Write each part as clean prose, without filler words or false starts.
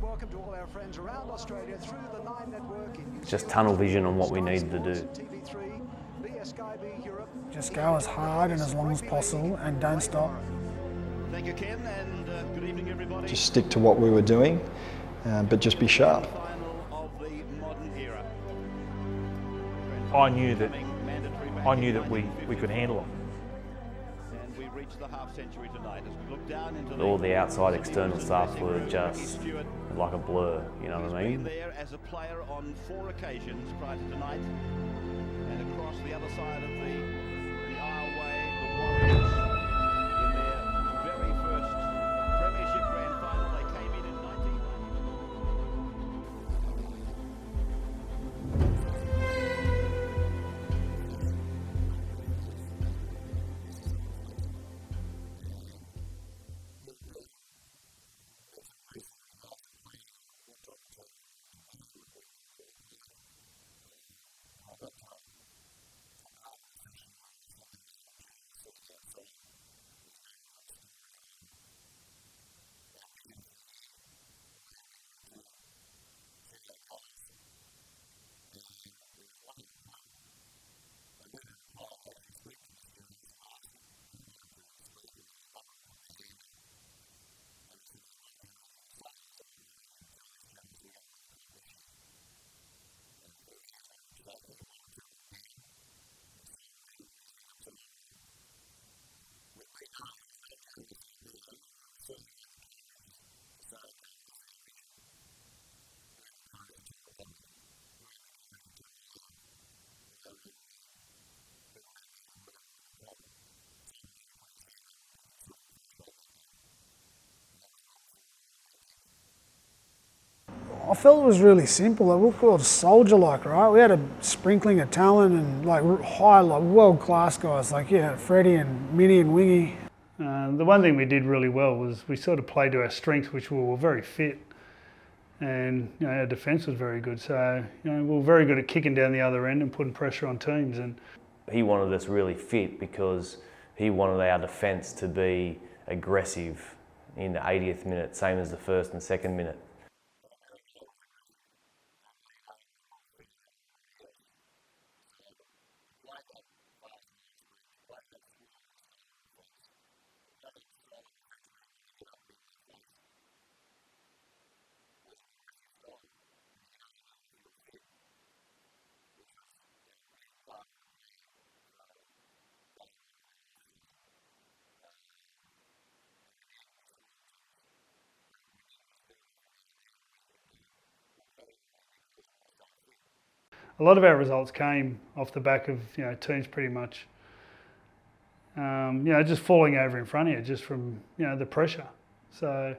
welcome to all our friends around Australia through the Nine Network in New Just Zealand, tunnel vision on what we needed to do. TV3, BSKB Europe. Just go as hard and as long as possible and don't stop. Thank you, Ken, and good evening, everybody. Just stick to what we were doing, but just be sharp. Final of the modern era. I knew that we could handle them. And we reached the half century tonight as we look down into All the outside external stuff were just like a blur, you know what I He's been mean? there as a player on 4 occasions prior to tonight, and across the other side of the aisleway, the Warriors in their very first Premiership Grand Final. They came in 1990. I felt it was really simple. We were soldier-like, right? We had a sprinkling of talent and like world-class guys, like Freddie and Minnie and Wingy. The one thing we did really well was we sort of played to our strengths, which we were very fit, and our defence was very good. So we were very good at kicking down the other end and putting pressure on teams. And He wanted us really fit because he wanted our defence to be aggressive in the 80th minute, same as the first and second minute. a lot of our results came off the back of teams pretty much just falling over in front of you just from the pressure. So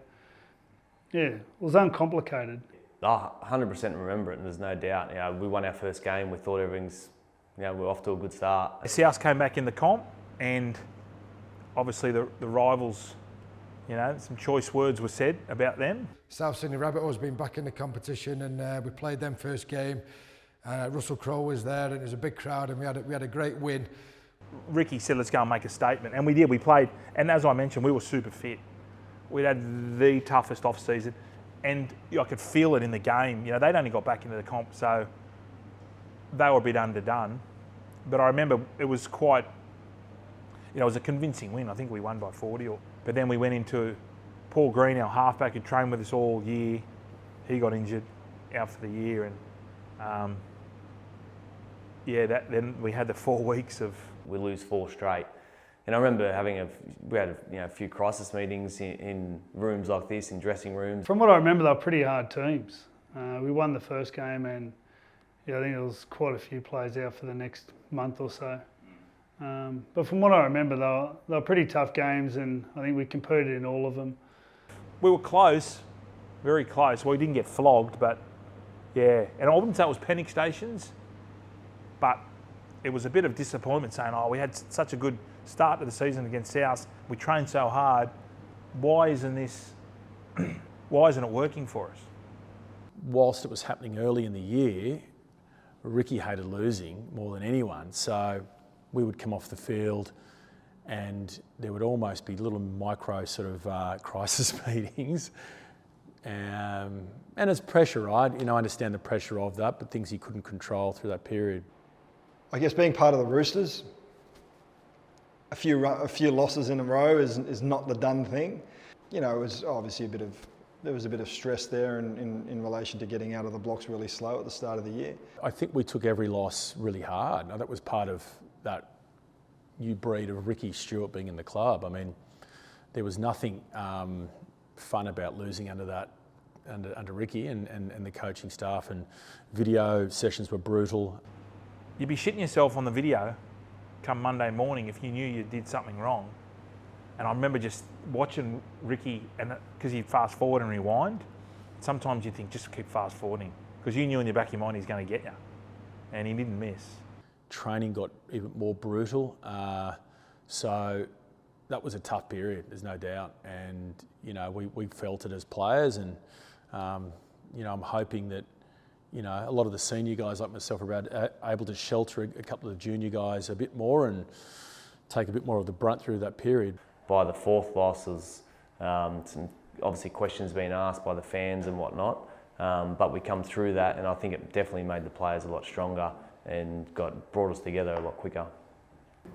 it was uncomplicated. I 100% remember it, and there's no doubt. We won our first game. We thought everything's, we're off to a good start. South came back in the comp, and obviously the rivals, some choice words were said about them. South Sydney Rabbitohs been back in the competition, and we played them first game. Russell Crowe was there, and it was a big crowd, and we had a great win. Ricky said, let's go and make a statement, and we did. We played, and as I mentioned, we were super fit. We'd had the toughest off-season, and I could feel it in the game. They'd only got back into the comp, so they were a bit underdone. But I remember it was quite, it was a convincing win. I think we won by 40. But then we went into Paul Green, our halfback, who trained with us all year. He got injured, out for the year, and then we had the 4 weeks of. We lose 4 straight. And I remember we had a few crisis meetings in rooms like this, in dressing rooms. From what I remember, they were pretty hard teams. We won the first game, and I think there was quite a few players out for the next month or so. But from what I remember, they were pretty tough games, and I think we competed in all of them. We were close, very close. Well, we didn't get flogged, but yeah. And I wouldn't say it was panic stations, but it was a bit of disappointment saying, we had such a good start to the season against South. We trained so hard. Why isn't it working for us? Whilst it was happening early in the year, Ricky hated losing more than anyone. So we would come off the field and there would almost be little micro sort of crisis meetings And it's pressure, right? I understand the pressure of that, but things he couldn't control through that period. I guess being part of the Roosters, a few losses in a row is not the done thing. It was obviously there was a bit of stress there in relation to getting out of the blocks really slow at the start of the year. I think we took every loss really hard. Now, that was part of that new breed of Ricky Stewart being in the club. I mean, there was nothing fun about losing under Ricky and the coaching staff, and video sessions were brutal. You'd be shitting yourself on the video come Monday morning if you knew you did something wrong. And I remember just watching Ricky, and because he'd fast forward and rewind, sometimes you think just keep fast forwarding, because you knew in your back of your mind he's going to get you, and he didn't miss. Training got even more brutal, so that was a tough period, there's no doubt. And we felt it as players, and I'm hoping that a lot of the senior guys like myself are able to shelter a couple of the junior guys a bit more and take a bit more of the brunt through that period. By the fourth loss, some obviously questions being asked by the fans and whatnot, but we come through that, and I think it definitely made the players a lot stronger and brought us together a lot quicker.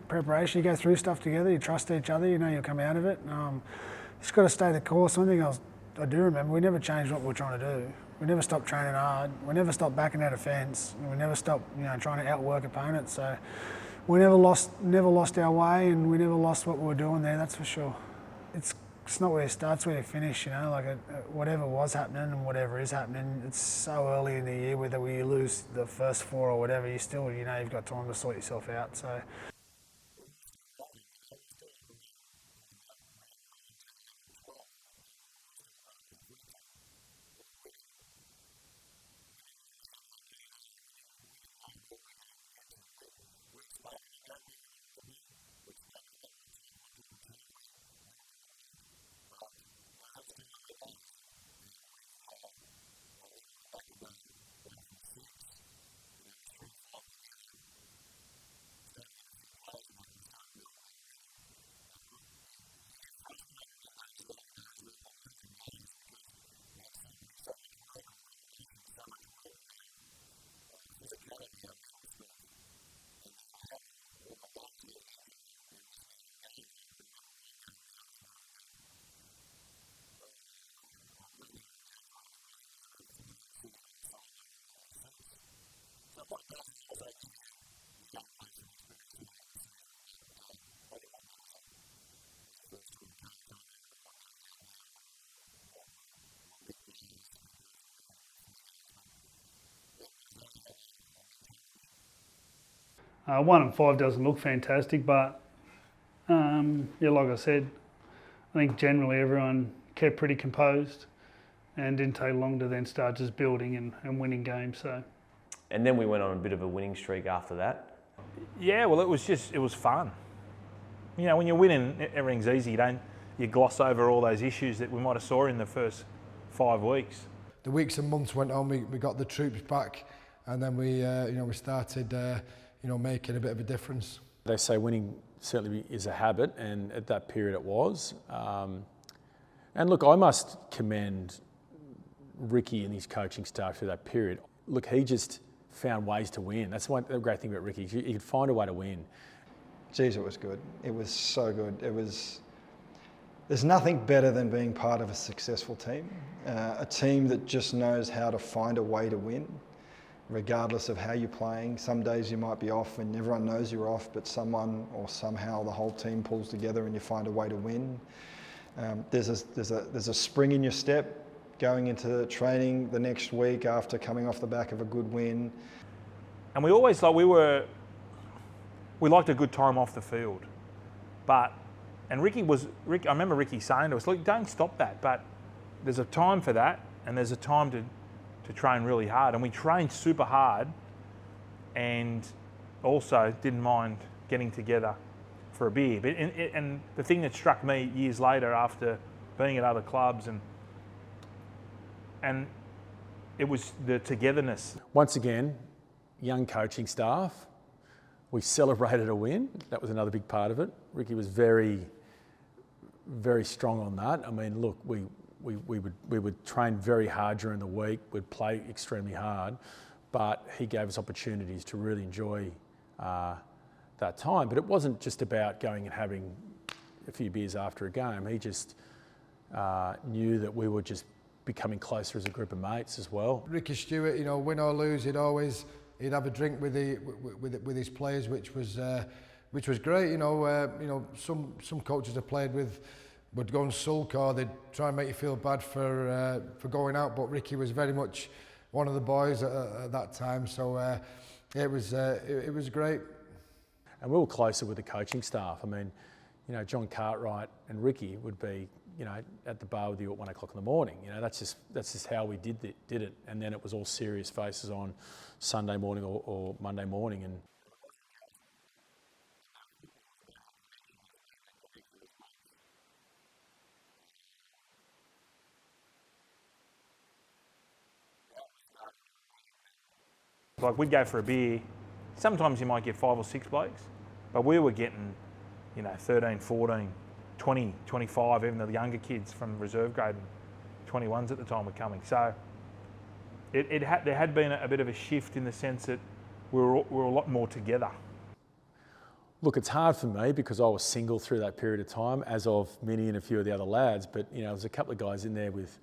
Preparation, you go through stuff together, you trust each other, you'll come out of it. Just got to stay the course. One thing I do remember, we never changed what we were trying to do. We never stopped training hard. We never stopped backing out of fence. We never stopped, trying to outwork opponents. So we never lost our way, and we never lost what we were doing there. That's for sure. It's not where it starts, where you finish. Whatever was happening and whatever is happening. It's so early in the year, whether we lose the first four or whatever, you still, you've got time to sort yourself out. So. One and five doesn't look fantastic, but like I said, I think generally everyone kept pretty composed and didn't take long to then start just building and winning games. So. And then we went on a bit of a winning streak after that. Yeah, well, it was fun. When you're winning, everything's easy. You gloss over all those issues that we might have saw in the first 5 weeks. The weeks and months went on. We got the troops back, and then we started making a bit of a difference. They say winning certainly is a habit, and at that period it was. And look, I must commend Ricky and his coaching staff through that period. Look, he just found ways to win. That's the great thing about Ricky. He could find a way to win. Geez, it was good. It was so good. There's nothing better than being part of a successful team, a team that just knows how to find a way to win, regardless of how you're playing. Some days you might be off and everyone knows you're off, but someone or somehow the whole team pulls together and you find a way to win. There's a spring in your step going into training the next week after coming off the back of a good win. And we always we liked a good time off the field, and I remember Ricky saying to us, look, don't stop that, but there's a time for that, and there's a time to train really hard. And we trained super hard, and also didn't mind getting together for a beer. But and the thing that struck me years later, after being at other clubs, and it was the togetherness. Once again, young coaching staff. We celebrated a win. That was another big part of it. Ricky was very, very strong on that. I mean, look, we we would train very hard during the week. We'd play extremely hard, but he gave us opportunities to really enjoy that time. But it wasn't just about going and having a few beers after a game. He just knew that we were just becoming closer as a group of mates as well. Ricky Stewart, you know, win or lose, he'd have a drink with his players, which was great. You know, some coaches I played with would go and sulk, or they'd try and make you feel bad for going out. But Ricky was very much one of the boys at that time, so it was great. And we were closer with the coaching staff. I mean, you know, John Cartwright and Ricky would be, you know, at the bar with you at 1 o'clock in the morning. You know, that's just how we did it. And then it was all serious faces on Sunday morning or Monday morning. And like, we'd go for a beer. Sometimes you might get 5 or 6 blokes, but we were getting, you know, 13, 14, 20, 25, even the younger kids from reserve grade, 21s at the time were coming. So there had been a bit of a shift in the sense that we were a lot more together. look, it's hard for me because I was single through that period of time, as of Minnie and a few of the other lads. But you know, there's a couple of guys in there with,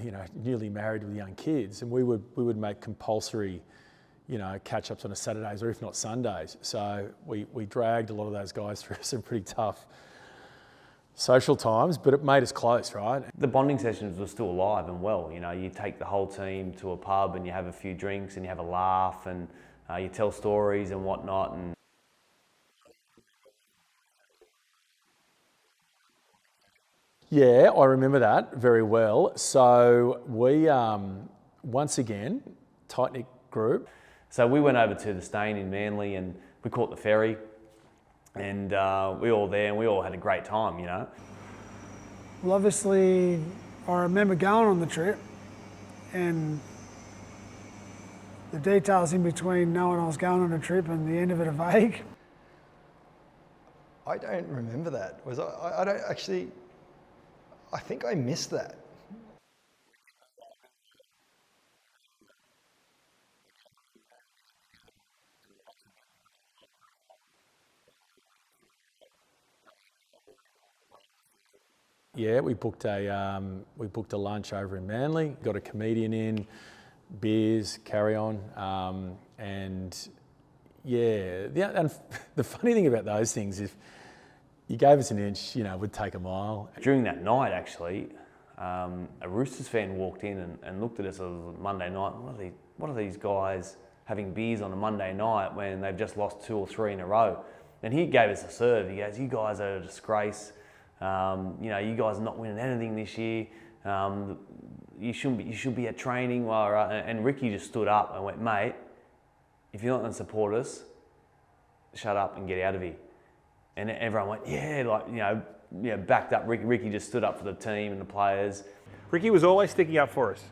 you know, newly married with young kids, and we would make compulsory, you know, catch-ups on a Saturdays or if not Sundays. So we dragged a lot of those guys through some pretty tough social times, but it made us close, right? The bonding sessions were still alive and well. You know, you take the whole team to a pub and you have a few drinks and you have a laugh and you tell stories and whatnot. And yeah, I remember that very well. So we, once again, tight-knit group. So we went over to the Stain in Manly and we caught the ferry, and we were all there and we all had a great time, you know. Well, obviously, I remember going on the trip, and the details in between knowing I was going on a trip and the end of it are vague. I don't remember that. I don't actually. I think I missed that. Yeah, we booked a lunch over in Manly. Got a comedian in, beers, carry on, and yeah. And the funny thing about those things, if you gave us an inch, you know, we'd take a mile. During that night, actually, a Roosters fan walked in and looked at us on Monday night. What are these guys having beers on a Monday night when they've just lost 2 or 3 in a row? And he gave us a serve. He goes, "You guys are a disgrace. You know, you guys are not winning anything this year. You should be at training." And Ricky just stood up and went, "Mate, if you're not going to support us, shut up and get out of here." And everyone went, "Yeah," like, you know, backed up. Ricky just stood up for the team and the players. Ricky was always sticking up for us.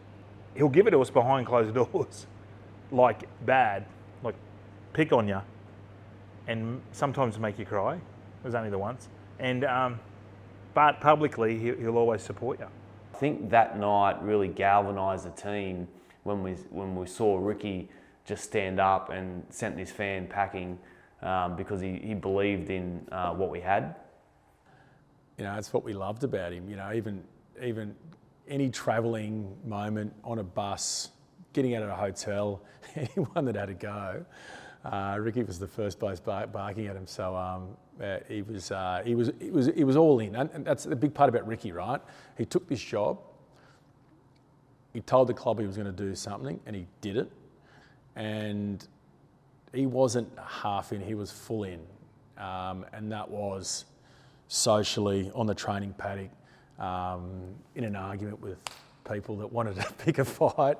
He'll give it to us behind closed doors, like bad, like pick on you, and sometimes make you cry. It was only the once. And but publicly, he'll always support you. I think that night really galvanised the team when we saw Ricky just stand up and sent this fan packing because he believed in what we had. You know, it's what we loved about him. You know, even any travelling moment on a bus, getting out of a hotel, anyone that had to go, Ricky was the first bloke barking at him. So he was all in, and that's the big part about Ricky, right? He took this job. He told the club he was going to do something, and he did it. And he wasn't half in; he was full in, and that was socially on the training paddock, in an argument with people that wanted to pick a fight.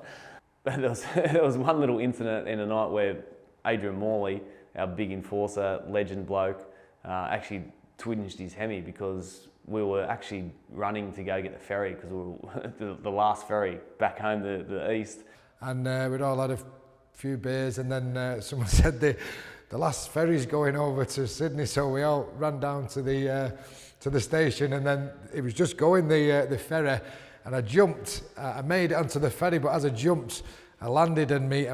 There was one little incident in a night where Adrian Morley, our big enforcer, legend bloke, actually twinged his hemi because we were actually running to go get the ferry because we were the last ferry back home to the east. And we'd all had a few beers, and then someone said the last ferry's going over to Sydney, so we all ran down to the station, and then it was just going the ferry, I jumped. I made it onto the ferry, but as I jumped, I landed and I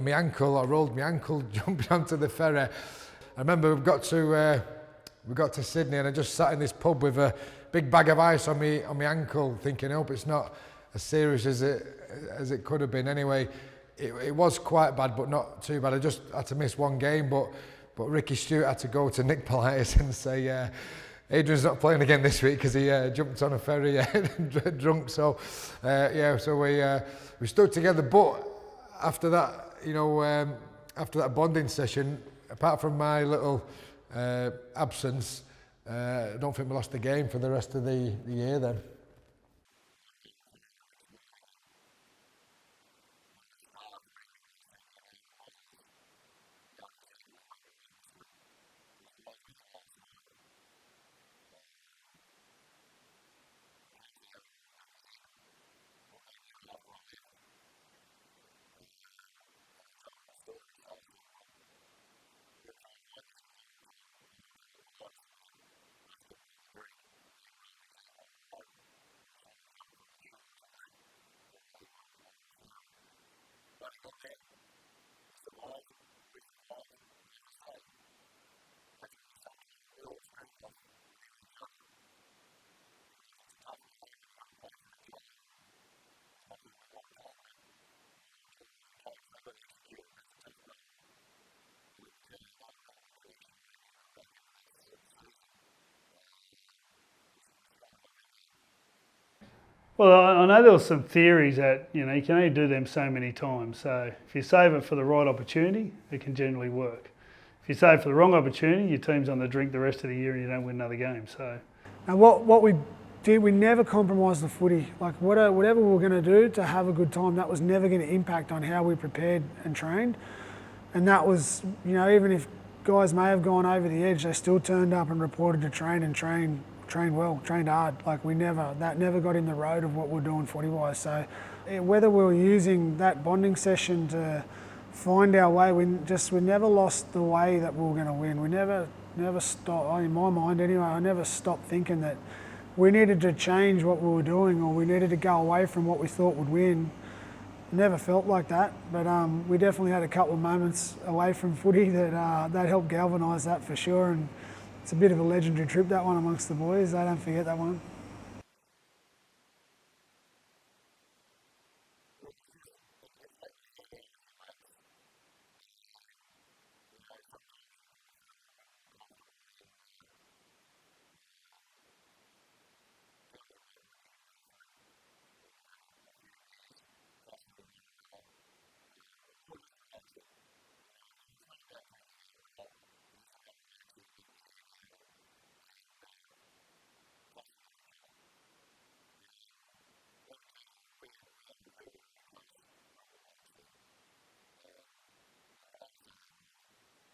rolled my ankle jumping onto the ferry. I remember we got to Sydney, and I just sat in this pub with a big bag of ice on my ankle, thinking, I hope it's not as serious as it could have been. Anyway, it was quite bad, but not too bad. I just had to miss one game, but Ricky Stewart had to go to Nick Politis and say, Adrian's not playing again this week because he jumped on a ferry drunk. So we stood together. But after that, after that bonding session, apart from my little absence, I don't think we lost the game for the rest of the year then. Well, I know there were some theories that, you can only do them so many times. So if you save it for the right opportunity, it can generally work. If you save it for the wrong opportunity, your team's on the drink the rest of the year and you don't win another game. So, and what we did, we never compromised the footy. Like whatever we were going to do to have a good time, that was never going to impact on how we prepared and trained. And that was, even if guys may have gone over the edge, they still turned up and reported to train and trained well, trained hard. Like that never got in the road of what we're doing footy-wise. So whether we were using that bonding session to find our way, we never lost the way that we were going to win. We never stopped, in my mind anyway, I never stopped thinking that we needed to change what we were doing or we needed to go away from what we thought would win. Never felt like that, but we definitely had a couple of moments away from footy that helped galvanise that for sure. And it's a bit of a legendary trip, that one, amongst the boys. They don't forget that one.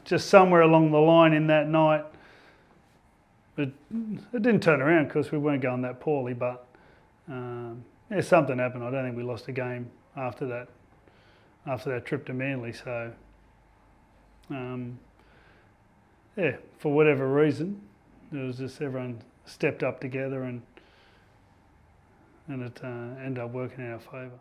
just somewhere along the line in that night, it didn't turn around because we weren't going that poorly, but something happened. I don't think we lost a game after that trip to Manly. So, for whatever reason, it was just everyone stepped up together and it ended up working in our favour.